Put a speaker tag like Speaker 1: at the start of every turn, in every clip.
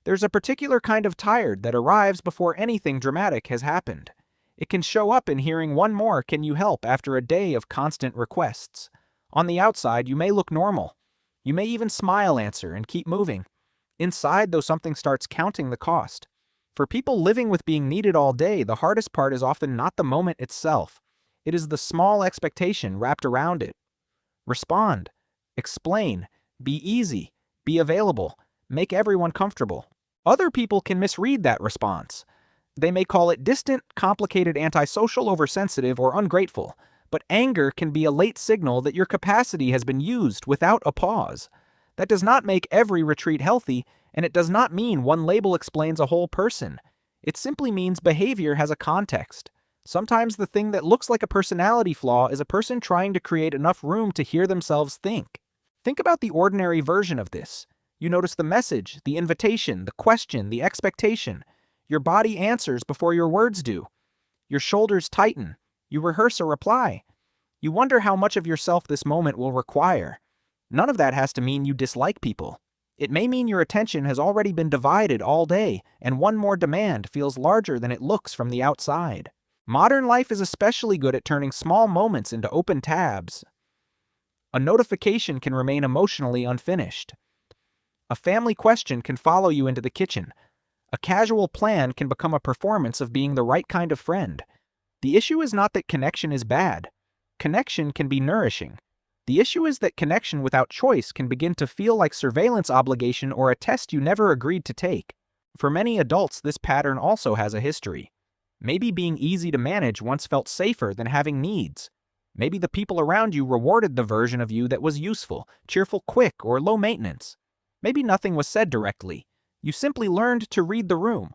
Speaker 1: There's a particular kind of tired that arrives before anything dramatic has happened. It can show up in hearing one more "can you help" after a day of constant requests. On the outside, you may look normal. You may even smile answer and keep moving. Inside, though, something starts counting the cost. For people living with being needed all day, the hardest part is often not the moment itself. It is the small expectation wrapped around it. Respond. Explain. Be easy. Be available. Make everyone comfortable. Other people can misread that response. They may call it distant, complicated, antisocial, oversensitive, or ungrateful, but anger can be a late signal that your capacity has been used without a pause. That does not make every retreat healthy, and it does not mean one label explains a whole person. It simply means behavior has a context. Sometimes the thing that looks like a personality flaw is a person trying to create enough room to hear themselves think. Think about the ordinary version of this. You notice the message, the invitation, the question, the expectation. Your body answers before your words do. Your shoulders tighten. You rehearse a reply. You wonder how much of yourself this moment will require. None of that has to mean you dislike people. It may mean your attention has already been divided all day, and one more demand feels larger than it looks from the outside. Modern life is especially good at turning small moments into open tabs. A notification can remain emotionally unfinished. A family question can follow you into the kitchen. A casual plan can become a performance of being the right kind of friend. The issue is not that connection is bad. Connection can be nourishing. The issue is that connection without choice can begin to feel like surveillance obligation or a test you never agreed to take. For many adults, this pattern also has a history. Maybe being easy to manage once felt safer than having needs. Maybe the people around you rewarded the version of you that was useful, cheerful, quick, or low maintenance. Maybe nothing was said directly. You simply learned to read the room.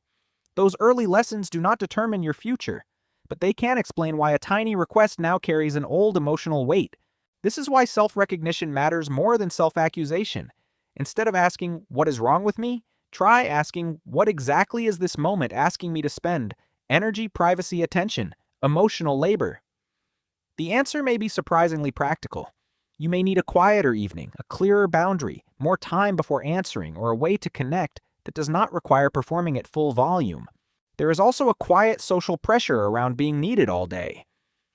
Speaker 1: Those early lessons do not determine your future, but they can explain why a tiny request now carries an old emotional weight. This is why self-recognition matters more than self-accusation. Instead of asking, "What is wrong with me?" try asking, "What exactly is this moment asking me to spend?" Energy, privacy, attention, emotional labor. The answer may be surprisingly practical. You may need a quieter evening, a clearer boundary, more time before answering, or a way to connect that does not require performing at full volume. There is also a quiet social pressure around being needed all day.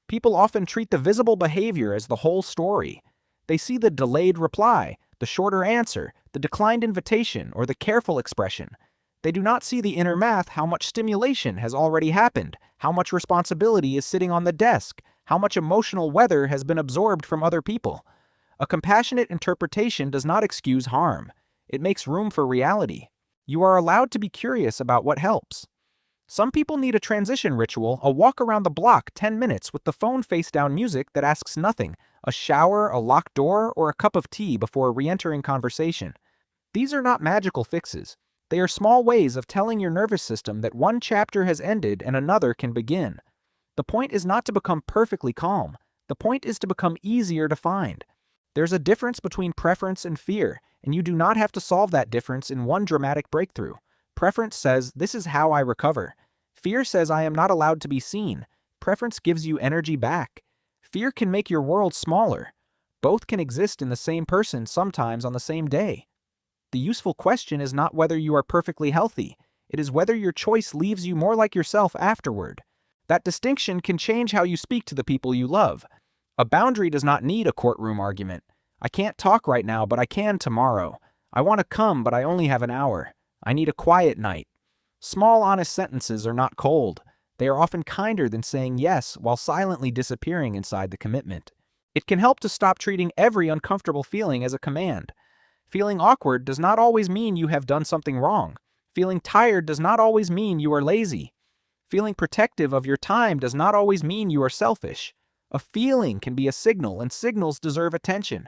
Speaker 1: People often treat the visible behavior as the whole story. They see the delayed reply, the shorter answer, the declined invitation, or the careful expression. They do not see the inner math: how much stimulation has already happened, how much responsibility is sitting on the desk, how much emotional weather has been absorbed from other people. A compassionate interpretation does not excuse harm. It makes room for reality. You are allowed to be curious about what helps. Some people need a transition ritual, a walk around the block 10 minutes with the phone face down, music that asks nothing, a shower, a locked door, or a cup of tea before re-entering conversation. These are not magical fixes. They are small ways of telling your nervous system that one chapter has ended and another can begin. The point is not to become perfectly calm. The point is to become easier to find. There's a difference between preference and fear, and you do not have to solve that difference in one dramatic breakthrough. Preference says, "This is how I recover." Fear says, "I am not allowed to be seen." Preference gives you energy back. Fear can make your world smaller. Both can exist in the same person, sometimes on the same day. The useful question is not whether you are perfectly healthy. It is whether your choice leaves you more like yourself afterward. That distinction can change how you speak to the people you love. A boundary does not need a courtroom argument. "I can't talk right now, but I can tomorrow." "I want to come, but I only have an hour." "I need a quiet night." Small, honest sentences are not cold. They are often kinder than saying yes while silently disappearing inside the commitment. It can help to stop treating every uncomfortable feeling as a command. Feeling awkward does not always mean you have done something wrong. Feeling tired does not always mean you are lazy. Feeling protective of your time does not always mean you are selfish. A feeling can be a signal, and signals deserve attention.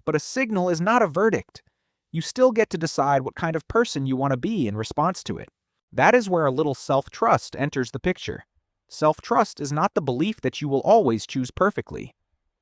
Speaker 1: But a signal is not a verdict. You still get to decide what kind of person you want to be in response to it. That is where a little self-trust enters the picture. Self-trust is not the belief that you will always choose perfectly.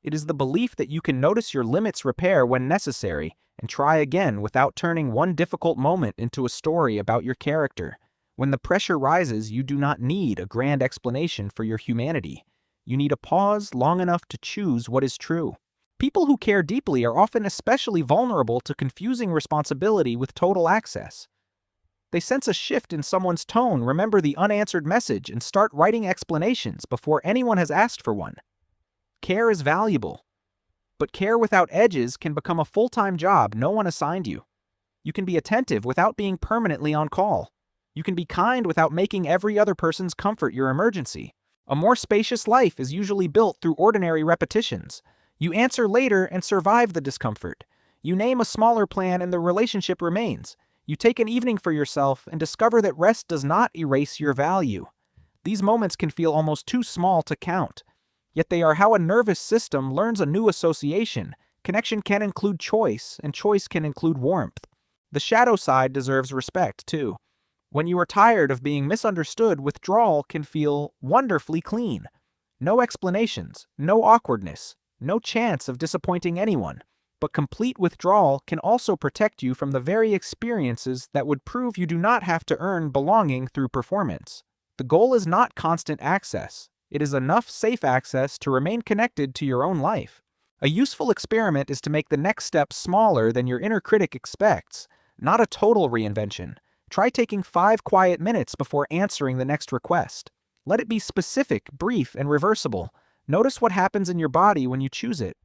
Speaker 1: It is the belief that you can notice your limits, repair when necessary, and try again without turning one difficult moment into a story about your character. When the pressure rises, you do not need a grand explanation for your humanity. You need a pause long enough to choose what is true. People who care deeply are often especially vulnerable to confusing responsibility with total access. They sense a shift in someone's tone, remember the unanswered message, and start writing explanations before anyone has asked for one. Care is valuable, but care without edges can become a full-time job no one assigned you. You can be attentive without being permanently on call. You can be kind without making every other person's comfort your emergency. A more spacious life is usually built through ordinary repetitions. You answer later and survive the discomfort. You name a smaller plan and the relationship remains. You take an evening for yourself and discover that rest does not erase your value. These moments can feel almost too small to count. Yet they are how a nervous system learns a new association. Connection can include choice, and choice can include warmth. The shadow side deserves respect, too. When you are tired of being misunderstood, withdrawal can feel wonderfully clean. No explanations, no awkwardness, no chance of disappointing anyone. But complete withdrawal can also protect you from the very experiences that would prove you do not have to earn belonging through performance. The goal is not constant access. It is enough safe access to remain connected to your own life. A useful experiment is to make the next step smaller than your inner critic expects, not a total reinvention. Try taking 5 quiet minutes before answering the next request. Let it be specific, brief, and reversible. Notice what happens in your body when you choose it.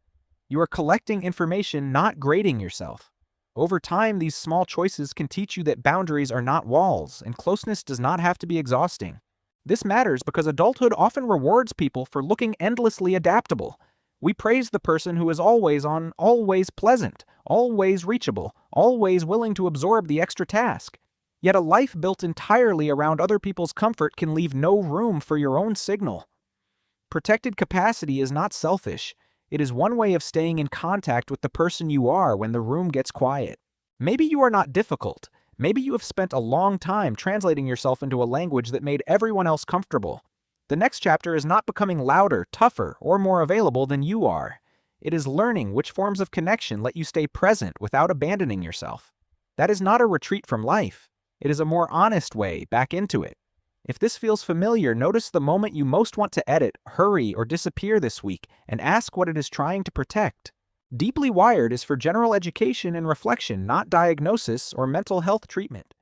Speaker 1: You are collecting information, not grading yourself. Over time, these small choices can teach you that boundaries are not walls, and closeness does not have to be exhausting. This matters because adulthood often rewards people for looking endlessly adaptable. We praise the person who is always on, always pleasant, always reachable, always willing to absorb the extra task. Yet a life built entirely around other people's comfort can leave no room for your own signal. Protected capacity is not selfish. It is one way of staying in contact with the person you are when the room gets quiet. Maybe you are not difficult. Maybe you have spent a long time translating yourself into a language that made everyone else comfortable. The next chapter is not becoming louder, tougher, or more available than you are. It is learning which forms of connection let you stay present without abandoning yourself. That is not a retreat from life. It is a more honest way back into it. If this feels familiar, notice the moment you most want to edit, hurry, or disappear this week, and ask what it is trying to protect. Deeply Wired is for general education and reflection, not diagnosis or mental health treatment.